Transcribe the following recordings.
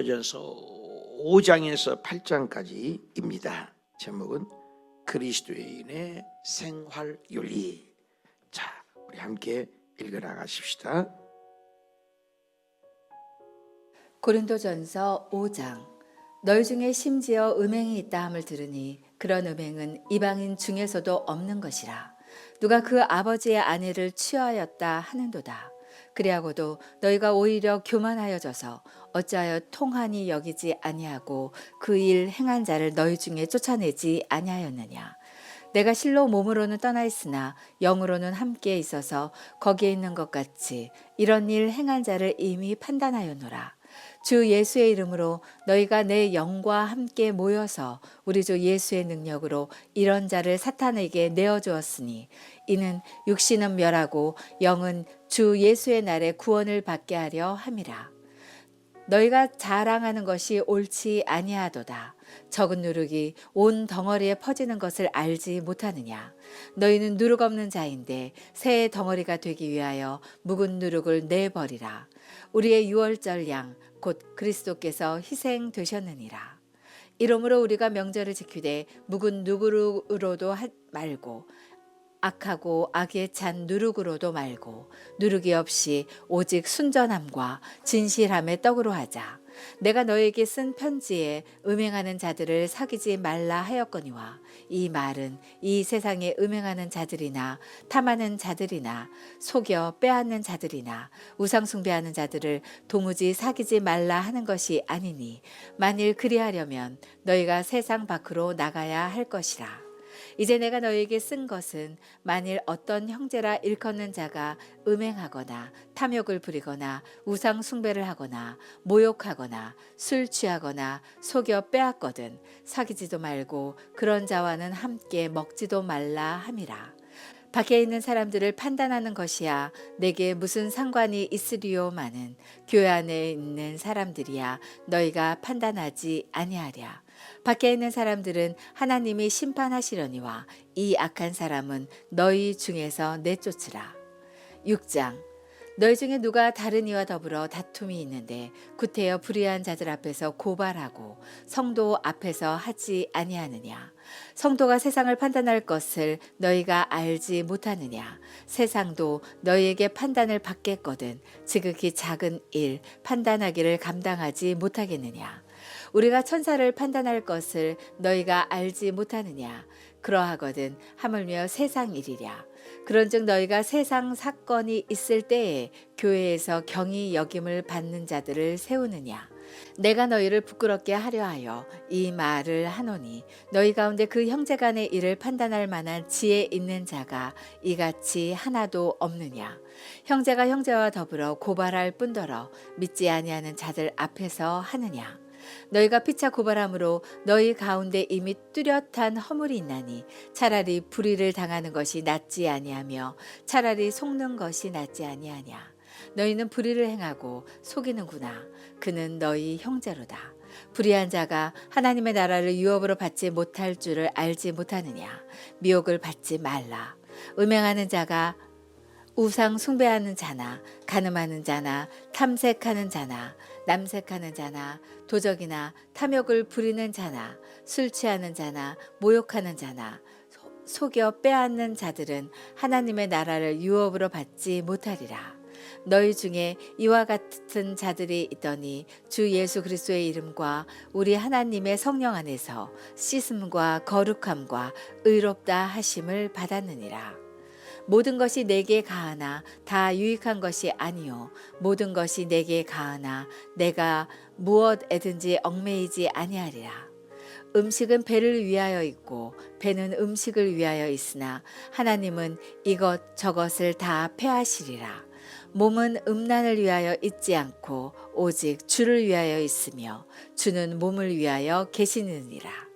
고린도전서 5장에서 8장까지입니다. 제목은 그리스도인의 생활윤리. 자, 우리 함께 읽어나가십시다. 고린도전서 5장. 너희 중에 심지어 음행이 있다 함을 들으니 그런 음행은 이방인 중에서도 없는 것이라. 누가 그 아버지의 아내를 취하였다 하는도다. 그리하고도 너희가 오히려 교만하여져서 어찌하여 통한이 여기지 아니하고 그 일 행한 자를 너희 중에 쫓아내지 아니하였느냐. 내가 실로 몸으로는 떠나 있으나 영으로는 함께 있어서 거기에 있는 것 같이 이런 일 행한 자를 이미 판단하였노라. 주 예수의 이름으로 너희가 내 영과 함께 모여서 우리 주 예수의 능력으로 이런 자를 사탄에게 내어주었으니 이는 육신은 멸하고 영은 주 예수의 날에 구원을 받게 하려 함이라. 너희가 자랑하는 것이 옳지 아니하도다. 적은 누룩이 온 덩어리에 퍼지는 것을 알지 못하느냐. 너희는 누룩 없는 자인데 새의 덩어리가 되기 위하여 묵은 누룩을 내버리라. 우리의 유월절 양 곧 그리스도께서 희생되셨느니라. 이러므로 우리가 명절을 지키되 묵은 누룩으로도 말고 악하고 악에 찬 누룩으로도 말고 누룩이 없이 오직 순전함과 진실함의 떡으로 하자. 내가 너에게 쓴 편지에 음행하는 자들을 사귀지 말라 하였거니와 이 말은 이 세상에 음행하는 자들이나 탐하는 자들이나 속여 빼앗는 자들이나 우상 숭배하는 자들을 도무지 사귀지 말라 하는 것이 아니니 만일 그리하려면 너희가 세상 밖으로 나가야 할 것이라. 이제 내가 너에게 쓴 것은 만일 어떤 형제라 일컫는 자가 음행하거나 탐욕을 부리거나 우상 숭배를 하거나 모욕하거나 술 취하거나 속여 빼앗거든 사귀지도 말고 그런 자와는 함께 먹지도 말라 함이라. 밖에 있는 사람들을 판단하는 것이야 내게 무슨 상관이 있으리요마는 교회 안에 있는 사람들이야 너희가 판단하지 아니하랴. 밖에 있는 사람들은 하나님이 심판하시려니와 이 악한 사람은 너희 중에서 내쫓으라. 6장. 너희 중에 누가 다른 이와 더불어 다툼이 있는데 구태여 불의한 자들 앞에서 고발하고 성도 앞에서 하지 아니하느냐. 성도가 세상을 판단할 것을 너희가 알지 못하느냐. 세상도 너희에게 판단을 받겠거든 지극히 작은 일 판단하기를 감당하지 못하겠느냐. 우리가 천사를 판단할 것을 너희가 알지 못하느냐. 그러하거든 하물며 세상 일이랴. 그런즉 너희가 세상 사건이 있을 때에 교회에서 경히 여김을 받는 자들을 세우느냐. 내가 너희를 부끄럽게 하려 하여 이 말을 하노니 너희 가운데 그 형제간의 일을 판단할 만한 지혜 있는 자가 이같이 하나도 없느냐. 형제가 형제와 더불어 고발할 뿐더러 믿지 아니하는 자들 앞에서 하느냐. 너희가 피차 고발함으로 너희 가운데 이미 뚜렷한 허물이 있나니 차라리 불의를 당하는 것이 낫지 아니하며 차라리 속는 것이 낫지 아니하냐. 너희는 불의를 행하고 속이는구나. 그는 너희 형제로다. 불의한 자가 하나님의 나라를 유업으로 받지 못할 줄을 알지 못하느냐. 미혹을 받지 말라. 음행하는 자가 우상 숭배하는 자나 간음하는 자나 탐색하는 자나 남색하는 자나 도적이나 탐욕을 부리는 자나 술 취하는 자나 모욕하는 자나 속여 빼앗는 자들은 하나님의 나라를 유업으로 받지 못하리라. 너희 중에 이와 같은 자들이 있더니 주 예수 그리스도의 이름과 우리 하나님의 성령 안에서 씻음과 거룩함과 의롭다 하심을 받았느니라. 모든 것이 내게 가하나 다 유익한 것이 아니요 모든 것이 내게 가하나 내가 무엇에든지 얽매이지 아니하리라. 음식은 배를 위하여 있고 배는 음식을 위하여 있으나 하나님은 이것 저것을 다 패하시리라. 몸은 음란을 위하여 있지 않고 오직 주를 위하여 있으며 주는 몸을 위하여 계시느니라.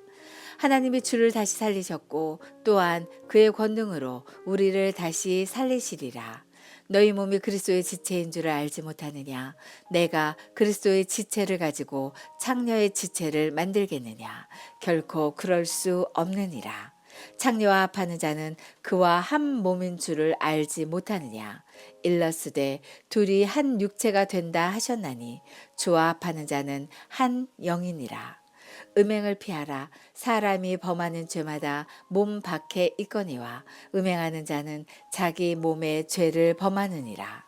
하나님이 주를 다시 살리셨고 또한 그의 권능으로 우리를 다시 살리시리라. 너희 몸이 그리스도의 지체인 줄을 알지 못하느냐. 내가 그리스도의 지체를 가지고 창녀의 지체를 만들겠느냐. 결코 그럴 수 없느니라. 창녀와 합하는 자는 그와 한 몸인 줄을 알지 못하느냐. 일러스되 둘이 한 육체가 된다 하셨나니 주와 합하는 자는 한 영이니라. 음행을 피하라. 사람이 범하는 죄마다 몸 밖에 있거니와 음행하는 자는 자기 몸의 죄를 범하느니라.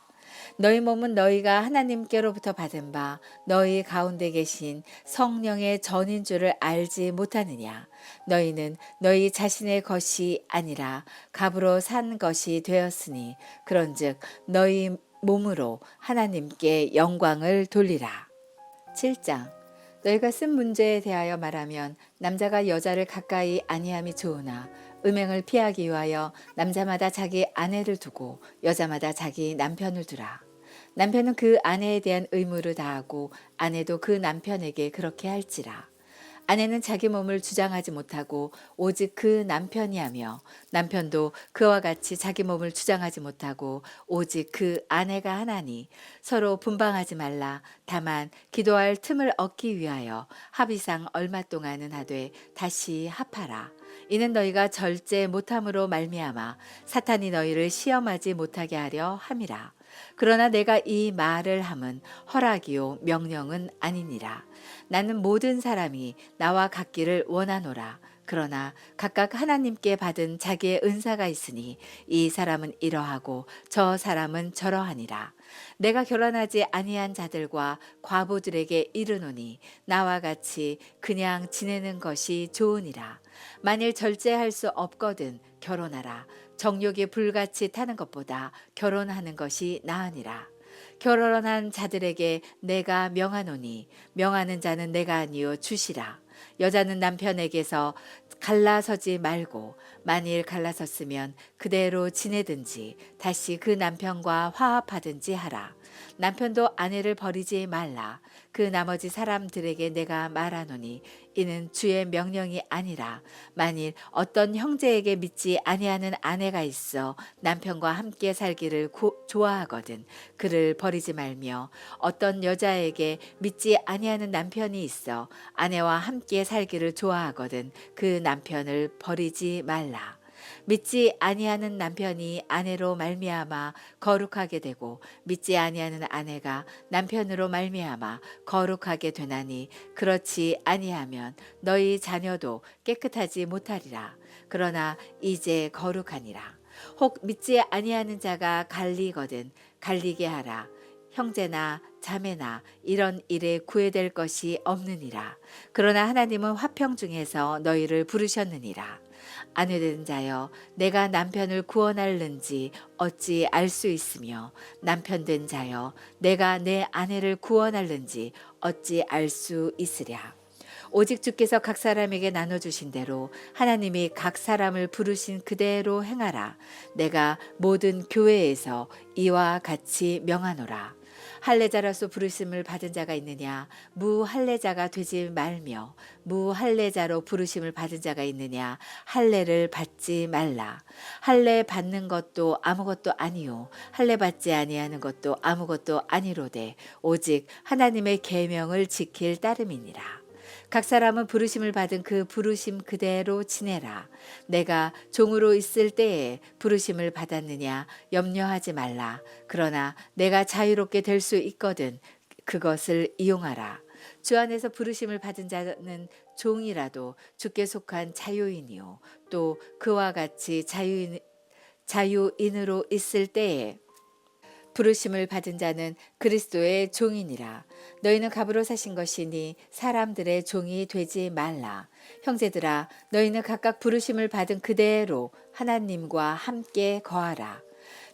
너희 몸은 너희가 하나님께로부터 받은 바 너희 가운데 계신 성령의 전인 줄을 알지 못하느냐. 너희는 너희 자신의 것이 아니라 값으로 산 것이 되었으니 그런즉 너희 몸으로 하나님께 영광을 돌리라. 7장. 너희가 쓴 문제에 대하여 말하면 남자가 여자를 가까이 아니함이 좋으나 음행을 피하기 위하여 남자마다 자기 아내를 두고 여자마다 자기 남편을 두라. 남편은 그 아내에 대한 의무를 다하고 아내도 그 남편에게 그렇게 할지라. 아내는 자기 몸을 주장하지 못하고 오직 그 남편이 하며 남편도 그와 같이 자기 몸을 주장하지 못하고 오직 그 아내가 하나니 서로 분방하지 말라. 다만 기도할 틈을 얻기 위하여 합의상 얼마 동안은 하되 다시 합하라. 이는 너희가 절제 못함으로 말미암아 사탄이 너희를 시험하지 못하게 하려 함이라. 그러나 내가 이 말을 함은 허락이요 명령은 아니니라. 나는 모든 사람이 나와 같기를 원하노라. 그러나 각각 하나님께 받은 자기의 은사가 있으니 이 사람은 이러하고 저 사람은 저러하니라. 내가 결혼하지 아니한 자들과 과부들에게 이르노니 나와 같이 그냥 지내는 것이 좋으니라. 만일 절제할 수 없거든 결혼하라. 정욕이 불같이 타는 것보다 결혼하는 것이 나으니라. 결혼한 자들에게 내가 명하노니 명하는 자는 내가 아니요 주시라. 여자는 남편에게서 갈라서지 말고 만일 갈라섰으면 그대로 지내든지 다시 그 남편과 화합하든지 하라. 남편도 아내를 버리지 말라. 그 나머지 사람들에게 내가 말하노니 이는 주의 명령이 아니라 만일 어떤 형제에게 믿지 아니하는 아내가 있어 남편과 함께 살기를 좋아하거든 그를 버리지 말며 어떤 여자에게 믿지 아니하는 남편이 있어 아내와 함께 살기를 좋아하거든 그 남편을 버리지 말라. 믿지 아니하는 남편이 아내로 말미암아 거룩하게 되고 믿지 아니하는 아내가 남편으로 말미암아 거룩하게 되나니 그렇지 아니하면 너희 자녀도 깨끗하지 못하리라. 그러나 이제 거룩하니라. 혹 믿지 아니하는 자가 갈리거든 갈리게 하라. 형제나 자매나 이런 일에 구애될 것이 없느니라. 그러나 하나님은 화평 중에서 너희를 부르셨느니라. 아내된 자여 내가 남편을 구원할는지 어찌 알 수 있으며 남편된 자여 내가 내 아내를 구원할는지 어찌 알 수 있으랴. 오직 주께서 각 사람에게 나눠주신 대로 하나님이 각 사람을 부르신 그대로 행하라. 내가 모든 교회에서 이와 같이 명하노라. 할례자로서 부르심을 받은 자가 있느냐 무할례자가 되지 말며 무할례자로 부르심을 받은 자가 있느냐 할례를 받지 말라. 할례 받는 것도 아무것도 아니요 할례 받지 아니하는 것도 아무것도 아니로되 오직 하나님의 계명을 지킬 따름이니라. 각 사람은 부르심을 받은 그 부르심 그대로 지내라. 내가 종으로 있을 때에 부르심을 받았느냐 염려하지 말라. 그러나 내가 자유롭게 될 수 있거든 그것을 이용하라. 주 안에서 부르심을 받은 자는 종이라도 주께 속한 자유인이요 또 그와 같이 자유인으로 있을 때에 부르심을 받은 자는 그리스도의 종이니라. 너희는 값으로 사신 것이니 사람들의 종이 되지 말라. 형제들아 너희는 각각 부르심을 받은 그대로 하나님과 함께 거하라.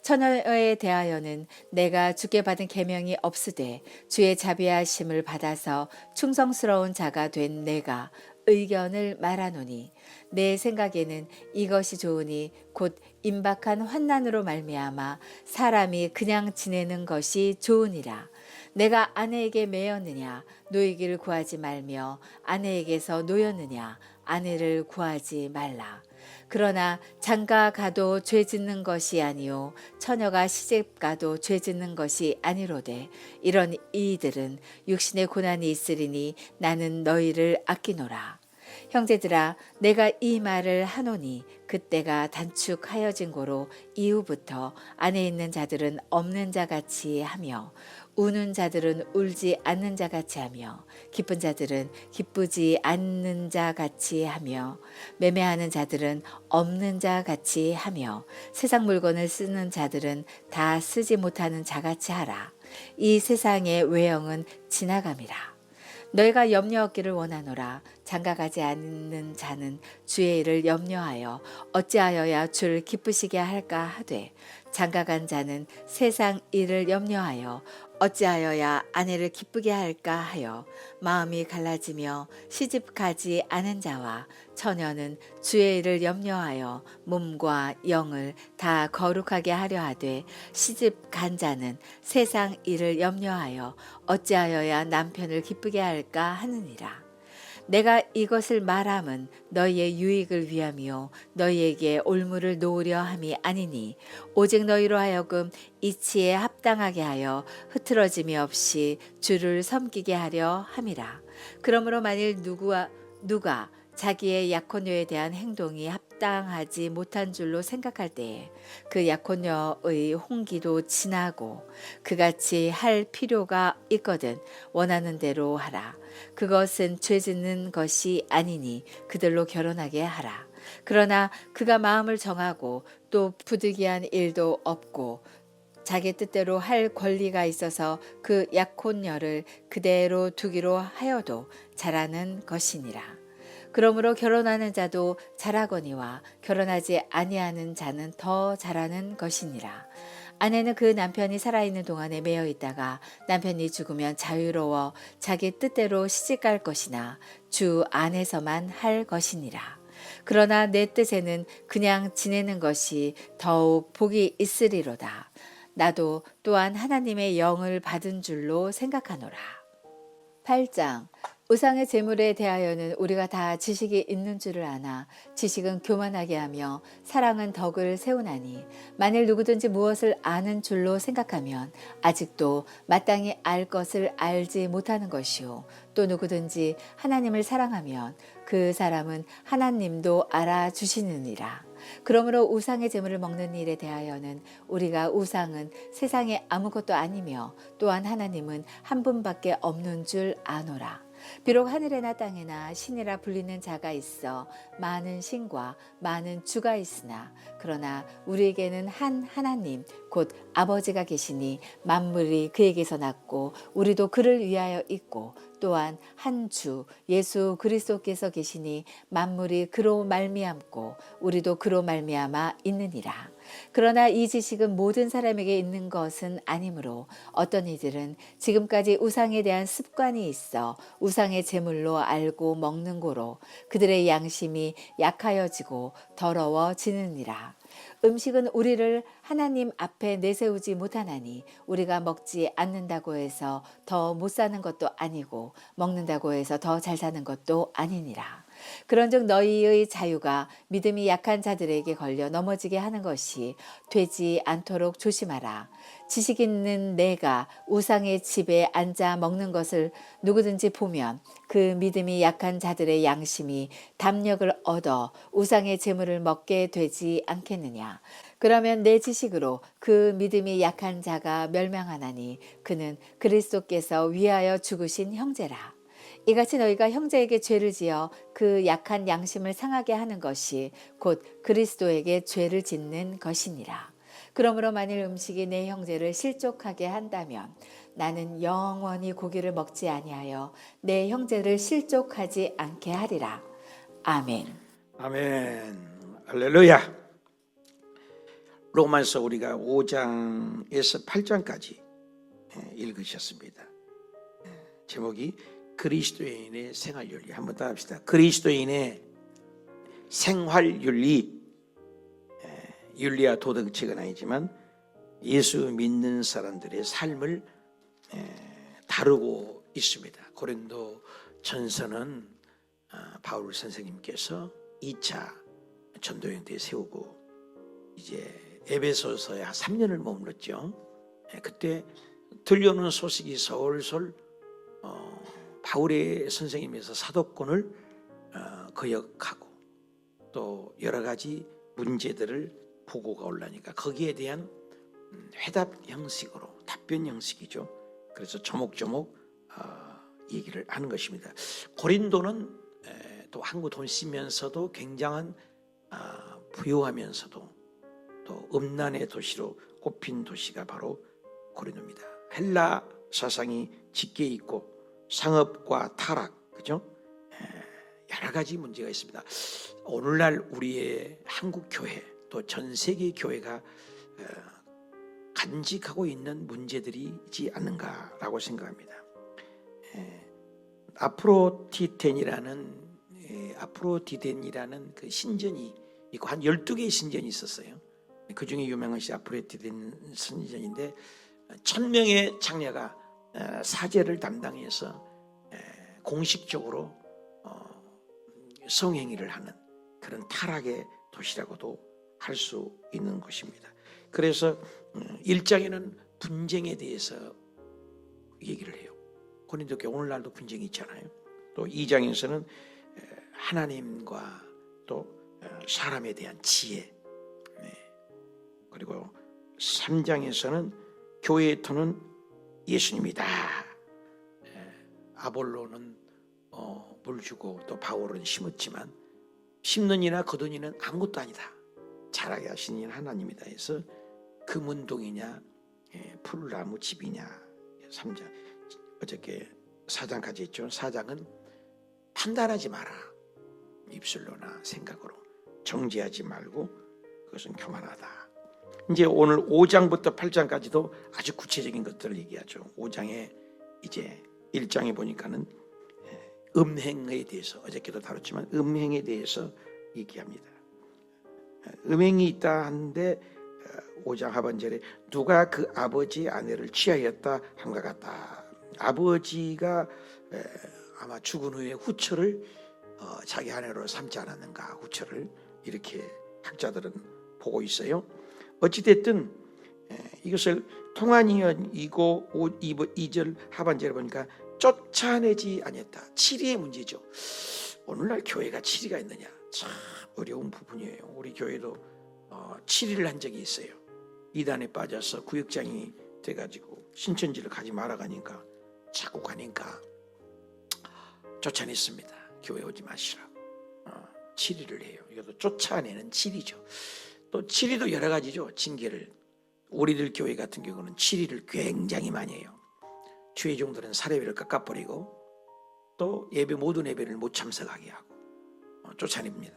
처녀에 대하여는 내가 주께 받은 계명이 없으되 주의 자비하심을 받아서 충성스러운 자가 된 내가 의견을 말하노니 내 생각에는 이것이 좋으니 곧 임박한 환난으로 말미암아 사람이 그냥 지내는 것이 좋으니라. 내가 아내에게 매였느냐 노이기를 구하지 말며 아내에게서 노였느냐 아내를 구하지 말라. 그러나 장가 가도 죄 짓는 것이 아니요 처녀가 시집 가도 죄 짓는 것이 아니로되 이런 이들은 육신의 고난이 있으리니 나는 너희를 아끼노라. 형제들아 내가 이 말을 하노니 그때가 단축하여진 고로 이후부터 안에 있는 자들은 없는 자같이 하며 우는 자들은 울지 않는 자같이 하며 기쁜 자들은 기쁘지 않는 자같이 하며 매매하는 자들은 없는 자같이 하며 세상 물건을 쓰는 자들은 다 쓰지 못하는 자같이 하라. 이 세상의 외형은 지나감이라. 너희가 염려 얻기를 원하노라. 장가가지 않는 자는 주의 일을 염려하여 어찌하여야 주를 기쁘시게 할까 하되 장가간 자는 세상 일을 염려하여 어찌하여야 아내를 기쁘게 할까 하여 마음이 갈라지며 시집가지 않은 자와 처녀는 주의 일을 염려하여 몸과 영을 다 거룩하게 하려 하되 시집간 자는 세상 일을 염려하여 어찌하여야 남편을 기쁘게 할까 하느니라. 내가 이것을 말함은 너희의 유익을 위함이요 너희에게 올무를 놓으려 함이 아니니 오직 너희로 하여금 이치에 합당하게 하여 흐트러짐이 없이 주를 섬기게 하려 함이라. 그러므로 만일 누가 자기의 약혼녀에 대한 행동이 합당하지 못한 줄로 생각할 때에 그 약혼녀의 홍기도 지나고 그같이 할 필요가 있거든 원하는 대로 하라. 그것은 죄 짓는 것이 아니니 그들로 결혼하게 하라. 그러나 그가 마음을 정하고 또 부득이한 일도 없고 자기 뜻대로 할 권리가 있어서 그 약혼녀를 그대로 두기로 하여도 잘하는 것이니라. 그러므로 결혼하는 자도 잘하거니와 결혼하지 아니하는 자는 더 잘하는 것이니라. 아내는 그 남편이 살아있는 동안에 매여 있다가 남편이 죽으면 자유로워 자기 뜻대로 시집갈 것이나 주 안에서만 할 것이니라. 그러나 내 뜻에는 그냥 지내는 것이 더욱 복이 있으리로다. 나도 또한 하나님의 영을 받은 줄로 생각하노라. 8장 우상의 제물에 대하여는 우리가 다 지식이 있는 줄을 아나 지식은 교만하게 하며 사랑은 덕을 세우나니 만일 누구든지 무엇을 아는 줄로 생각하면 아직도 마땅히 알 것을 알지 못하는 것이요 또 누구든지 하나님을 사랑하면 그 사람은 하나님도 알아주시느니라. 그러므로 우상의 제물을 먹는 일에 대하여는 우리가 우상은 세상에 아무것도 아니며 또한 하나님은 한 분밖에 없는 줄 아노라. 비록 하늘에나 땅에나 신이라 불리는 자가 있어 많은 신과 많은 주가 있으나 그러나 우리에게는 한 하나님 곧 아버지가 계시니 만물이 그에게서 났고 우리도 그를 위하여 있고 또한 한 주 예수 그리스도께서 계시니 만물이 그로 말미암고 우리도 그로 말미암아 있느니라. 그러나 이 지식은 모든 사람에게 있는 것은 아니므로 어떤 이들은 지금까지 우상에 대한 습관이 있어 우상의 제물로 알고 먹는 고로 그들의 양심이 약하여지고 더러워지느니라. 음식은 우리를 하나님 앞에 내세우지 못하나니 우리가 먹지 않는다고 해서 더 못 사는 것도 아니고 먹는다고 해서 더 잘 사는 것도 아니니라. 그런즉 너희의 자유가 믿음이 약한 자들에게 걸려 넘어지게 하는 것이 되지 않도록 조심하라. 지식 있는 내가 우상의 집에 앉아 먹는 것을 누구든지 보면 그 믿음이 약한 자들의 양심이 담력을 얻어 우상의 제물을 먹게 되지 않겠느냐. 그러면 내 지식으로 그 믿음이 약한 자가 멸망하나니 그는 그리스도께서 위하여 죽으신 형제라. 이같이 너희가 형제에게 죄를 지어 그 약한 양심을 상하게 하는 것이 곧 그리스도에게 죄를 짓는 것이니라. 그러므로 만일 음식이 내 형제를 실족하게 한다면 나는 영원히 고기를 먹지 아니하여 내 형제를 실족하지 않게 하리라. 아멘. 아멘. 할렐루야. 로마서 우리가 5장에서 8장까지 읽으셨습니다. 제목이 그리스도인의 생활윤리. 한번 따라합시다. 그리스도인의 생활윤리. 윤리와 도덕책은 아니지만 예수 믿는 사람들의 삶을 다루고 있습니다. 고린도 전서는 바울 선생님께서 2차 전도여행 때 세우고 이제 에베소서에 한 3년을 머물렀죠. 그때 들려오는 소식이 서울솔 바울의 선생님에서 사도권을 거역하고 또 여러 가지 문제들을 보고가 올라니까 거기에 대한 회답 형식으로 답변 형식이죠. 그래서 조목조목 얘기를 하는 것입니다. 고린도는 또 한국 돈 쓰면서도 굉장한 부유하면서도 또 음란의 도시로 꼽힌 도시가 바로 고린도입니다. 헬라 사상이 짙게 있고 상업과 타락, 그죠? 여러 가지 문제가 있습니다. 오늘날 우리의 한국 교회 또 전 세계 교회가 간직하고 있는 문제들이지 않는가라고 생각합니다. 아프로디덴이라는 그 신전이 있고 한 12개의 신전이 있었어요. 그 중에 유명한 것이 아프로디덴 신전인데 1000명의 장녀가 사제를 담당해서 공식적으로 성행위를 하는 그런 타락의 도시라고도 할 수 있는 곳입니다. 그래서 1장에는 분쟁에 대해서 얘기를 해요. 고린도 교회 오늘날도 분쟁이 있잖아요. 또 2장에서는 하나님과 또 사람에 대한 지혜, 그리고 3장에서는 교회의 터는 예수님이다. 아볼로는 물 주고 또 바울은 심었지만 심는 이나 거둔 이는 아무것도 아니다. 자라게 하신 이는 하나님이다 해서 금운동이냐 풀나무 집이냐 3장 어저께 4장까지 했죠. 4장은 판단하지 마라. 입술로나 생각으로 정죄하지 말고 그것은 교만하다. 이제 오늘 5장부터 8장까지도 아주 구체적인 것들을 얘기하죠. 5장에 이제 1장에 보니까는 음행에 대해서 어저께도 다뤘지만 음행에 대해서 얘기합니다. 음행이 있다 하는데 5장 하반절에 누가 그 아버지의 아내를 취하였다 함과 같다. 아버지가 아마 죽은 후에 후처를 자기 아내로 삼지 않았는가, 후처를 이렇게 학자들은 보고 있어요. 어찌됐든 이것을 통한이언이고 2절 하반절에 보니까 쫓아내지 아니었다. 치리의 문제죠. 오늘날 교회가 치리가 있느냐, 참 어려운 부분이에요. 우리 교회도 치리를 한 적이 있어요. 이단에 빠져서 구역장이 돼가지고 신천지를 가지 말아가니까 자꾸 가니까 쫓아냈습니다. 교회 오지 마시라고. 치리를 해요. 이것도 쫓아내는 치리죠. 또 치리도 여러 가지죠. 징계를. 우리들 교회 같은 경우는 치리를 굉장히 많이 해요. 주의종들은 사례비를 깎아버리고 또 예배 모든 예배를 못 참석하게 하고 쫓아냅니다.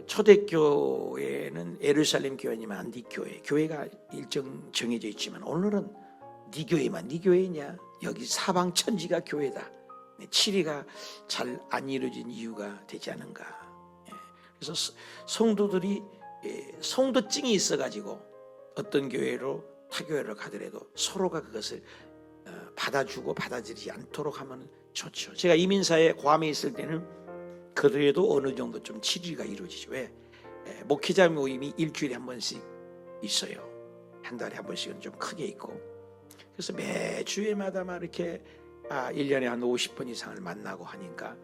초대교회는 예루살렘 교회니만 안디교회, 교회가 일정 정해져 있지만 오늘은 네 교회만 네 교회냐, 여기 사방 천지가 교회다. 치리가 잘 안 이루어진 이유가 되지 않은가. 그래서 성도들이 성도증이 있어가지고 어떤 교회로 타 교회로 가더라도 서로가 그것을 받아주고 받아들이지 않도록 하면 좋죠. 제가 이민사에 괌에 있을 때는 그래도 어느 정도 좀 치리가 이루어지죠. 왜? 목회자 모임이 일주일에 한 번씩 있어요. 한 달에 한 번씩은 좀 크게 있고. 그래서 매 주에마다 막 이렇게 1년에 한 50번 이상을 만나고 하니까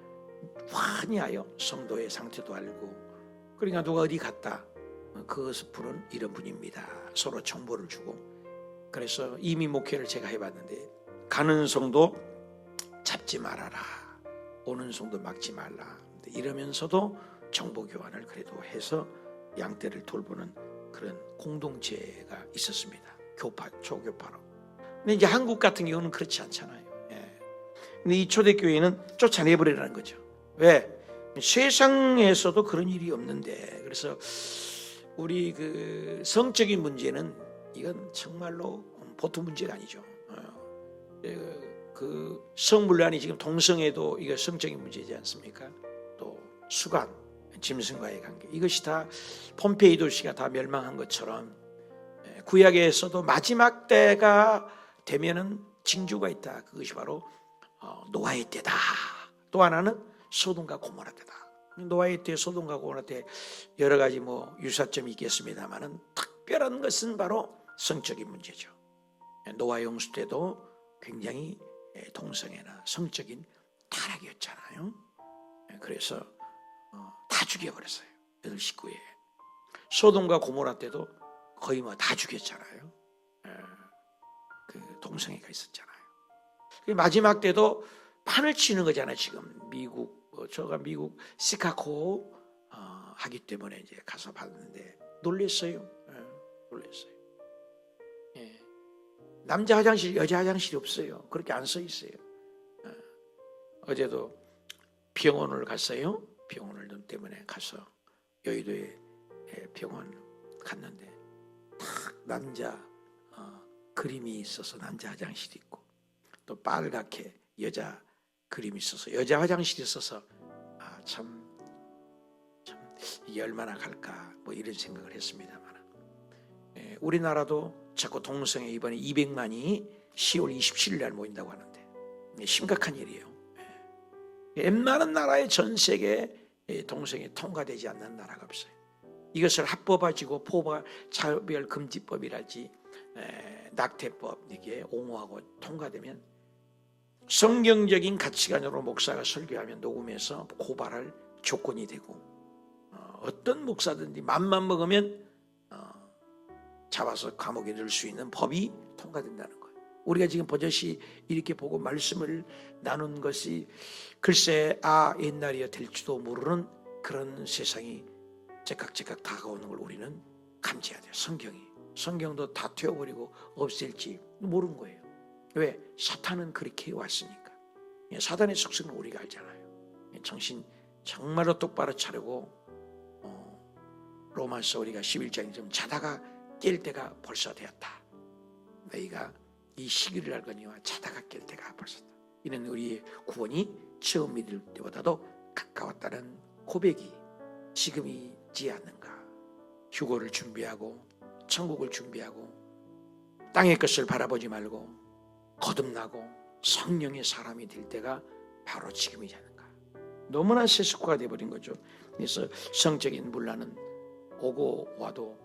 환희하여 성도의 상태도 알고, 그러니까 누가 어디 갔다, 그것을 부른 이런 분입니다. 서로 정보를 주고. 그래서 이미 목회를 제가 해봤는데 가는 성도 잡지 말아라, 오는 성도 막지 말라, 이러면서도 정보 교환을 그래도 해서 양떼를 돌보는 그런 공동체가 있었습니다. 조교파로. 근데 이제 한국 같은 경우는 그렇지 않잖아요. 근데 이 초대교회는 쫓아내버리라는 거죠. 왜? 세상에서도 그런 일이 없는데. 그래서 우리 그 성적인 문제는 이건 정말로 보통 문제가 아니죠. 그 성불란이 지금 동성애도 이거 성적인 문제지 않습니까? 또 수간, 짐승과의 관계, 이것이 다 폼페이 도시가 다 멸망한 것처럼 구약에서도 마지막 때가 되면은 징조가 있다. 그것이 바로 노아의 때다. 또 하나는 소돔과 고모라 때다. 노아의 때, 소돔과 고모라 때 여러 가지 유사점이 있겠습니다만은 특별한 것은 바로 성적인 문제죠. 노아 용수 때도 굉장히 동성애나 성적인 타락이었잖아요. 그래서 다 죽여버렸어요. 8식구에. 소돔과 고모라 때도 거의 뭐 다 죽였잖아요. 그 동성애가 있었잖아요. 마지막 때도 판을 치는 거잖아요. 지금 미국 저가 미국 시카고 하기 때문에 이제 가서 봤는데 놀랬어요. 놀랬어요. 예. 남자 화장실, 여자 화장실이 없어요. 그렇게 안 써 있어요. 어제도 병원을 갔어요. 병원을 때문에 가서 여의도에 병원 갔는데 딱 남자 그림이 있어서 남자 화장실이 있고 또 빨갛게 여자 그림이 있어서 여자 화장실이 있어서 참 이게 얼마나 갈까 뭐 이런 생각을 했습니다만 우리나라도 자꾸 동성애 이번에 200만이 10월 27일 날 모인다고 하는데 심각한 일이에요. 웬만한 나라의 전 세계에 동성애 통과되지 않는 나라가 없어요. 이것을 합법화지고 차별금지법이랄지 낙태법 이게 옹호하고 통과되면 성경적인 가치관으로 목사가 설교하면 녹음해서 고발할 조건이 되고 어떤 목사든지 맘만 먹으면 잡아서 감옥에 넣을 수 있는 법이 통과된다는 거예요. 우리가 지금 버젓이 이렇게 보고 말씀을 나눈 것이 글쎄 옛날이야 될지도 모르는 그런 세상이 제깍제깍 다가오는 걸 우리는 감지해야 돼요. 성경도 다 태워버리고 없앨지 모르는 거예요. 왜? 사탄은 그렇게 왔으니까. 사탄의 속성은 우리가 알잖아요. 정신 정말로 똑바로 차리고 로마서 우리가 11장에 좀 자다가 깰 때가 벌써 되었다. 너희가 이 시기를 알거니와 자다가 깰 때가 벌써다. 이는 우리의 구원이 처음 믿을 때보다도 가까웠다는 고백이 지금이지 않는가. 휴고를 준비하고 천국을 준비하고 땅의 것을 바라보지 말고 거듭나고 성령의 사람이 될 때가 바로 지금이지 않는가. 너무나 새 식구가 되어버린 거죠. 그래서 성적인 문란은 오고 와도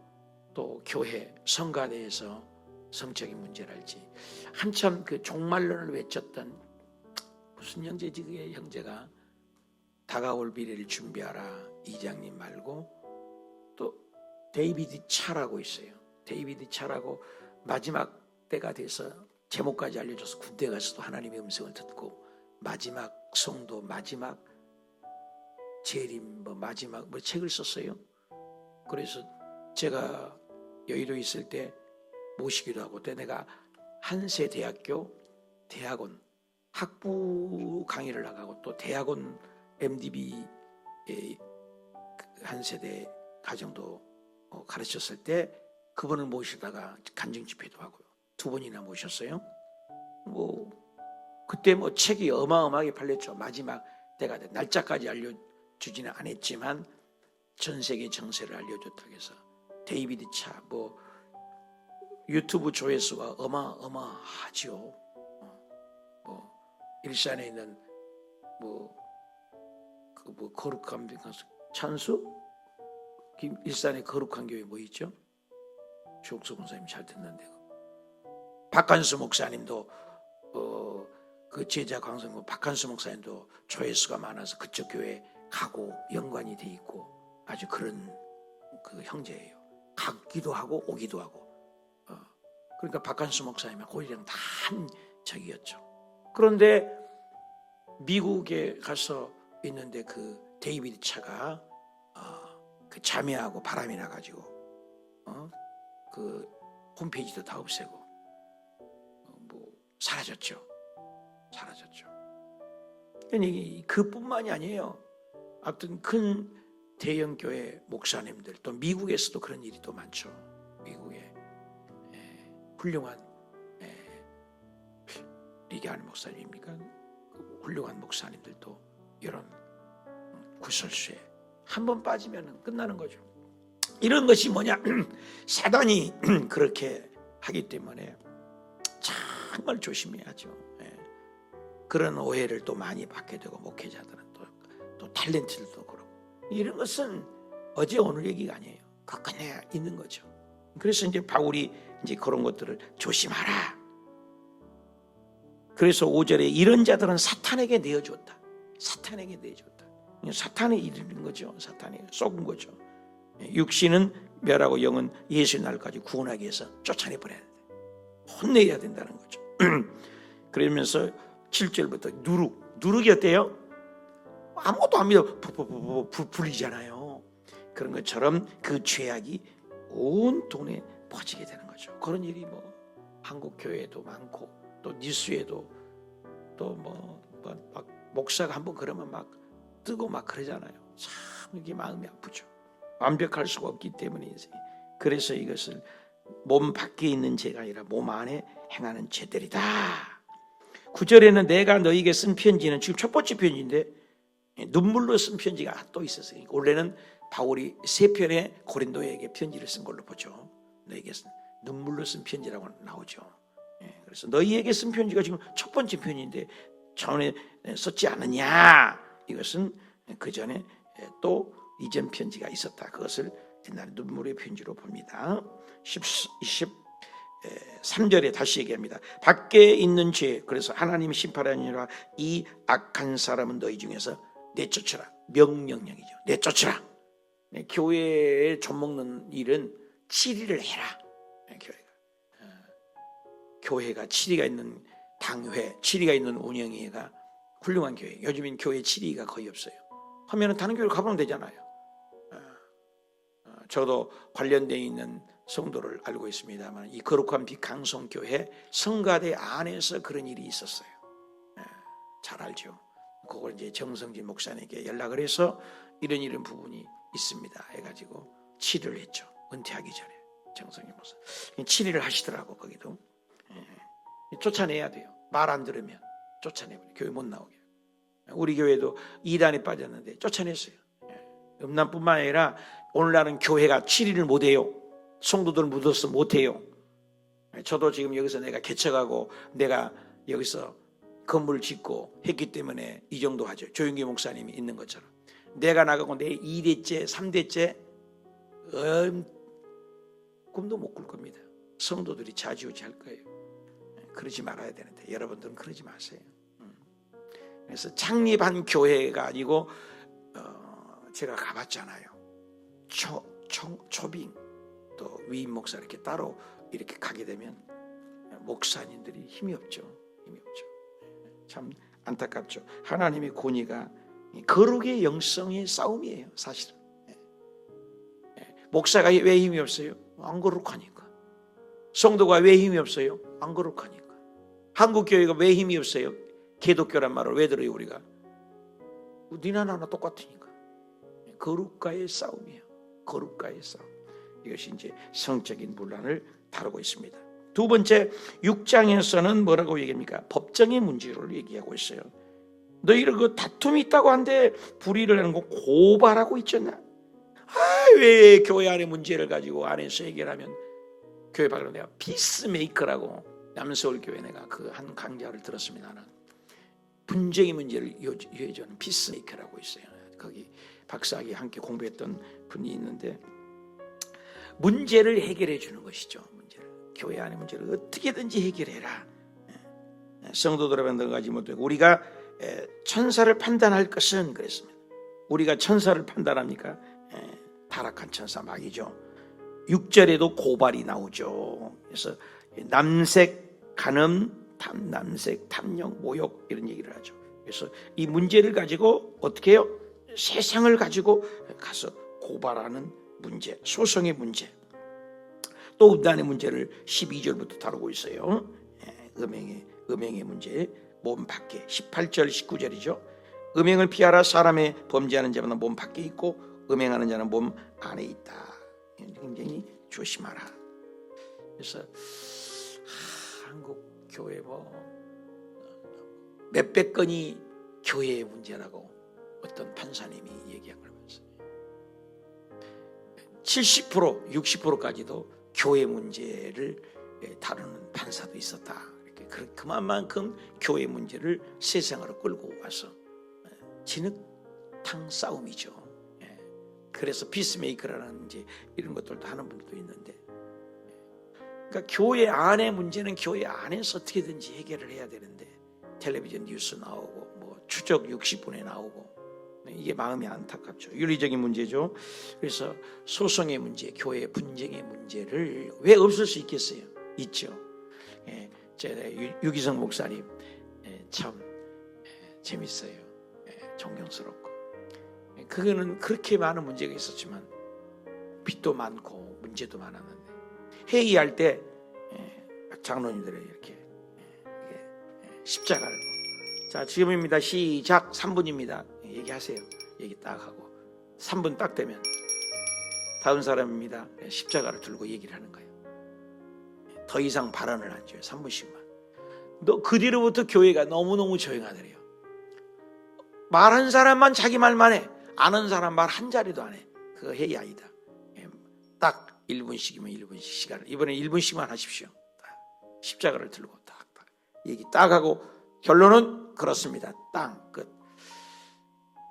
또 교회 성가대에서 성적인 문제랄지 한참 그 종말론을 외쳤던 무슨 형제지 그게 형제가 다가올 미래를 준비하라 이장님 말고 또 데이비드 차라고 있어요. 데이비드 차라고 마지막 때가 돼서 제목까지 알려줘서 군대 가서도 하나님의 음성을 듣고 마지막 성도 마지막 재림 마지막 책을 썼어요. 그래서 제가 여의도에 있을 때 모시기도 하고 또 내가 한세대학교 대학원 학부 강의를 나가고 또 대학원 MDB 한세대 가정도 가르쳤을 때 그분을 모시다가 간증 집회도 하고요. 2번이나 모셨어요. 그때 책이 어마어마하게 팔렸죠. 마지막 때가 돼. 날짜까지 알려주지는 않았지만 전 세계 정세를 알려줬다고 해서 데이비드 차 유튜브 조회수가 어마어마하죠. 일산에 있는 거룩한 찬수 일산의 거룩한 교회 있죠? 조옥수 목사님 잘 듣는데 박한수 목사님도 그 제자 광성구 박한수 목사님도 조회수가 많아서 그쪽 교회 가고 연관이 돼 있고 아주 그런 그 형제예요. 가기도 하고 오기도 하고. 그러니까 박한수 목사님은 고리랑 다 한 적이었죠. 그런데 미국에 가서 있는데 그 데이비드 차가 그 자매하고 바람이 나가지고 그 홈페이지도 다 없애고 사라졌죠. 그뿐만이 아니에요. 아무튼 큰 대형 교회 목사님들 또 미국에서도 그런 일이 또 많죠. 미국에 훌륭한 리기안 목사님입니까? 훌륭한 목사님들도 이런 구설수에 한 번 빠지면 끝나는 거죠. 이런 것이 뭐냐? 사단이 그렇게 하기 때문에 정말 조심해야죠. 그런 오해를 또 많이 받게 되고 목회자들은 또 탤런트들도 그렇고 이런 것은 어제 오늘 얘기가 아니에요. 끝내 있는 거죠. 그래서 이제 바울이 이제 그런 것들을 조심하라. 그래서 5절에 이런 자들은 사탄에게 내어줬다. 사탄에게 내어줬다. 사탄의 일인 거죠. 사탄이 속은 거죠. 육신은 멸하고 영은 예수의 날까지 구원하기 위해서 쫓아내버려야 돼. 혼내야 된다는 거죠. 그러면서 7절부터 누룩이 어때요? 아무것도 안 믿어 불리잖아요. 그런 것처럼 그 죄악이 온 돈에 퍼지게 되는 거죠. 그런 일이 뭐 한국 교회에도 많고 또 뉴스에도 또 막 목사가 한번 그러면 막 뜨고 막 그러잖아요. 참 이게 마음이 아프죠. 완벽할 수가 없기 때문이지. 그래서 이것을 몸 밖에 있는 죄가 아니라 몸 안에 행하는 죄들이다. 9절에는 내가 너에게 쓴 편지는 지금 첫 번째 편지인데 눈물로 쓴 편지가 또 있었어요. 원래는 바울이 3편의 고린도에게 편지를 쓴 걸로 보죠. 너에게 눈물로 쓴 편지라고 나오죠. 그래서 너희에게 쓴 편지가 지금 첫 번째 편인데 전에 썼지 않느냐. 이것은 그 전에 또 이전 편지가 있었다. 그것을 옛날에 눈물의 편지로 봅니다. 23절에 다시 얘기합니다. 밖에 있는 죄, 그래서 하나님의 심판하니라 이 악한 사람은 너희 중에서 내쫓으라. 명령령이죠. 내쫓으라. 교회에 젖먹는 일은 치리를 해라. 교회가 치리가 있는 당회, 치리가 있는 운영회가 훌륭한 교회. 요즘엔 교회 치리가 거의 없어요. 하면은 다른 교회를 가보면 되잖아요. 저도 관련되어 있는 성도를 알고 있습니다만 이 거룩한 빛 강성교회 성가대 안에서 그런 일이 있었어요. 잘 알죠. 그걸 이제 정성진 목사님께 연락을 해서 이런 부분이 있습니다 해가지고 치료를 했죠. 은퇴하기 전에 정성진 목사 치료를 하시더라고. 거기도 쫓아내야 돼요. 말 안 들으면 쫓아내버려. 교회 못 나오게. 우리 교회도 이단에 빠졌는데 쫓아냈어요. 음란뿐만 아니라 오늘날은 교회가 치리를 못해요. 성도들 묻어서 못해요. 저도 지금 여기서 내가 개척하고 내가 여기서 건물을 짓고 했기 때문에 이 정도 하죠. 조용기 목사님이 있는 것처럼. 내가 나가고 내 2대째 3대째 꿈도 못 꿀 겁니다. 성도들이 좌지우지 할 거예요. 그러지 말아야 되는데 여러분들은 그러지 마세요. 그래서 창립한 교회가 아니고 제가 가봤잖아요. 초빙 또 위임 목사 이렇게 따로 이렇게 가게 되면 목사님들이 힘이 없죠. 참 안타깝죠. 하나님의 권위가 거룩의 영성의 싸움이에요. 사실은. 목사가 왜 힘이 없어요? 안 거룩하니까. 성도가 왜 힘이 없어요? 안 거룩하니까. 한국교회가 왜 힘이 없어요? 기독교란 말을 왜 들어요 우리가? 니나 나나 똑같으니까. 거룩과의 싸움이에요. 거룩과의 싸움. 이것이 이제 성적인 분란을 다루고 있습니다. 두 번째 6장에서는 뭐라고 얘기합니까? 법정의 문제를 얘기하고 있어요. 너희들 그 다툼이 있다고 한데 불의를 하는 거 고발하고 있잖아. 왜 교회 안의 문제를 가지고 안에서 해결하면 교회 밖으로 내가 피스메이커라고 남서울교회 내가 그 한 강좌를 들었습니다. 나는 분쟁의 문제를 요해주는 피스메이커라고 있어요. 거기 박사학위 함께 공부했던 분이 있는데 문제를 해결해 주는 것이죠. 교회 안의 문제를 어떻게든지 해결해라. 성도들을 만들어가지 못하고 우리가 천사를 판단할 것은 그랬습니다. 우리가 천사를 판단합니까? 타락한 천사 막이죠. 6절에도 고발이 나오죠. 그래서 남색, 간음, 탐남색, 탐욕, 모욕 이런 얘기를 하죠. 그래서 이 문제를 가지고 어떻게 해요? 세상을 가지고 가서 고발하는 문제, 소송의 문제. 또 음란의 문제를 12절부터 다루고 있어요. 음행의 문제, 몸 밖에 18절 19절이죠. 음행을 피하라. 사람의 범죄하는 자는 몸 밖에 있고 음행하는 자는 몸 안에 있다. 굉장히 조심하라. 그래서 한국 교회 몇백 건이 교회의 문제라고 어떤 판사님이 얘기한 걸 봤어요. 70%, 60%까지도 교회 문제를 다루는 판사도 있었다. 그만큼 교회 문제를 세상으로 끌고 와서 진흙탕 싸움이죠. 그래서 피스메이커라는 이제 이런 것들도 하는 분들도 있는데, 그러니까 교회 안의 문제는 교회 안에서 어떻게든지 해결을 해야 되는데 텔레비전 뉴스 나오고 뭐 추적 60분에 나오고 이게 마음이 안타깝죠. 윤리적인 문제죠. 그래서 소송의 문제, 교회 분쟁의 문제를 왜 없을 수 있겠어요? 있죠. 유기성 목사님 참 재밌어요. 존경스럽고. 그거는 그렇게 많은 문제가 있었지만 빚도 많고 문제도 많았는데 회의할 때 장로님들이 이렇게 십자가를 자 지금입니다. 시작 3분입니다. 얘기하세요. 얘기 딱 하고 3분 딱 되면 다음 사람입니다. 십자가를 들고 얘기를 하는 거예요. 더 이상 발언을 안 줘요. 3분씩만. 그 뒤로부터 교회가 너무너무 조용하더래요. 말한 사람만 자기 말만 해. 아는 사람 말 한 자리도 안 해. 그거 회의 아니다. 딱 1분씩이면 1분씩 시간을 이번에 1분씩만 하십시오. 십자가를 들고 딱 얘기 딱 하고 결론은 그렇습니다. 땅 끝.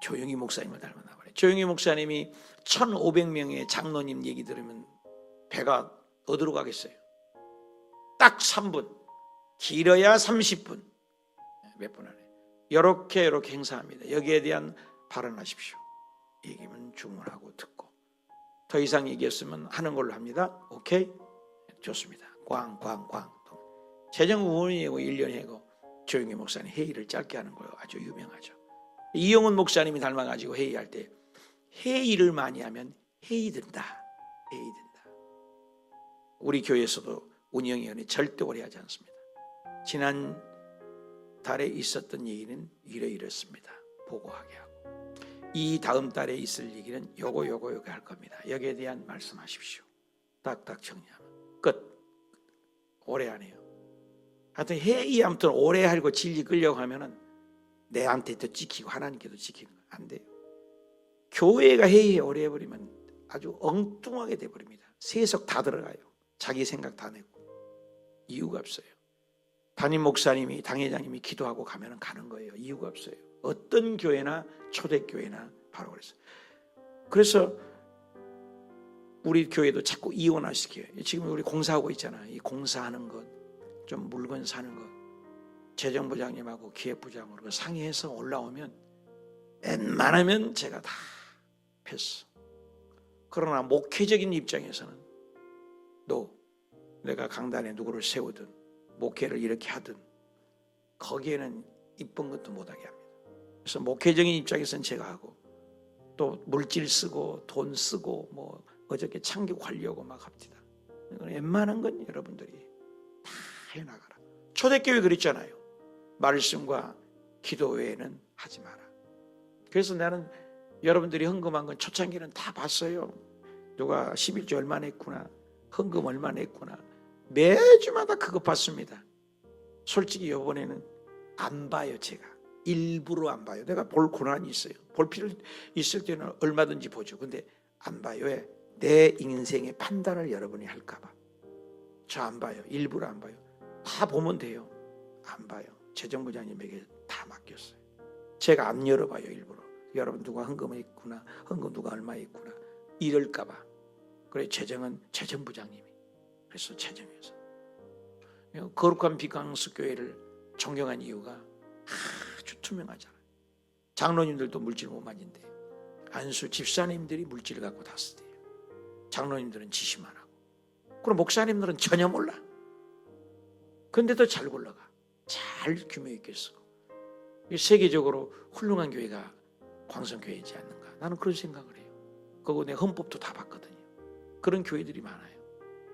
조용히 목사님을 닮았나 봐요. 조용히 목사님이 1,500명의 장로님 얘기 들으면 배가 어디로 가겠어요? 딱 3분, 길어야 30분. 몇 분 안에. 이렇게 행사합니다. 여기에 대한 발언하십시오. 얘기면 주문하고 듣고. 더 이상 얘기했으면 하는 걸로 합니다. 오케이? 좋습니다. 꽝. 재정부원이고 1년이고 조용히 목사님 회의를 짧게 하는 거예요. 아주 유명하죠. 이영훈 목사님이 닮아가지고 회의할 때 회의를 많이 하면 회의된다. 우리 교회에서도 운영위원회 절대 오래 하지 않습니다. 지난 달에 있었던 얘기는 이렇습니다. 보고하게 하고 이 다음 달에 있을 얘기는 요거 할 겁니다. 여기에 대한 말씀하십시오. 딱딱 정리하면 끝. 오래 안 해요. 하여튼 회의 아무튼 오래 하고 진리 끌려고 하면은 내한테도 찍히고 하나님께도 찍히는 거 안 돼요. 교회가 회의에 오래 해버리면 아주 엉뚱하게 돼버립니다. 세석 다 들어가요. 자기 생각 다 내고 이유가 없어요. 담임 목사님이 당회장님이 기도하고 가면은 가는 거예요. 이유가 없어요. 어떤 교회나 초대교회나 바로 그랬어요. 그래서 우리 교회도 자꾸 이원화시켜요. 지금 우리 공사하고 있잖아. 이 공사하는 것, 좀 물건 사는 것, 재정부장님하고 기획부장으로 상의해서 올라오면 웬만하면 제가 다 패스. 그러나 목회적인 입장에서는 내가 강단에 누구를 세우든 목회를 이렇게 하든 거기에는 이쁜 것도 못하게 합니다. 그래서 목회적인 입장에서는 제가 하고 또 물질 쓰고 돈 쓰고 뭐 어저께 참교하려고 막 합니다. 웬만한 건 여러분들이 다 해나가라. 초대교회 그랬잖아요. 말씀과 기도 외에는 하지 마라. 그래서 나는 여러분들이 헌금한 건 초창기는 다 봤어요. 누가 11조 얼마 냈구나, 헌금 얼마 냈구나. 매주마다 그거 봤습니다. 솔직히 이번에는 안 봐요. 제가 일부러 안 봐요. 내가 볼 권한이 있어요. 볼 필요 있을 때는 얼마든지 보죠. 근데 안 봐요. 왜? 내 인생의 판단을 여러분이 할까 봐. 저 안 봐요. 일부러 안 봐요. 다 보면 돼요. 안 봐요. 재정부장님에게 다 맡겼어요. 제가 안 열어봐요. 일부러. 여러분 누가 헌금했구나, 헌금 누가 얼마 했구나 이럴까 봐. 그래 재정은 재정부장님이. 그래서 재정에서 거룩한 비강수 교회를 존경한 이유가 아주 투명하잖아요. 장로님들도 물질 못 만진대. 안수 집사님들이 물질을 갖고 다 쓰대요. 장로님들은 지시만 하고. 그럼 목사님들은 전혀 몰라. 근데도 잘 굴러가. 잘 규모 있게 쓰고. 세계적으로 훌륭한 교회가 광성교회이지 않는가. 나는 그런 생각을 해요. 그거 내 헌법도 다 봤거든요. 그런 교회들이 많아요.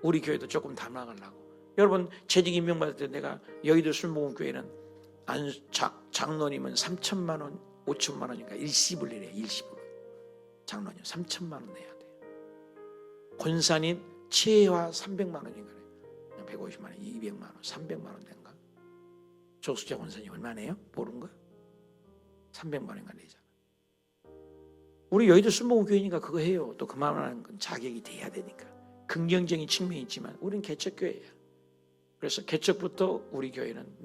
우리 교회도 조금 담아가려고. 여러분 재직 임명받을 때 내가 여의도 순복음교회는 장로님은 3천만 원, 5천만 원인가 일시불 내래요. 일시불. 장로님 3천만 원 내야 돼요. 권사님 최하 300만 원인가 150만 원, 200만 원, 300만 원 된가? 조수자 권사님 얼마 내요? 모르는 거야? 300만 원인가 내잖아. 우리 여의도 순복음교회니까 그거 해요. 또 그만한 건 자격이 돼야 되니까. 긍정적인 측면이 있지만 우리는 개척교회야. 그래서 개척부터 우리 교회는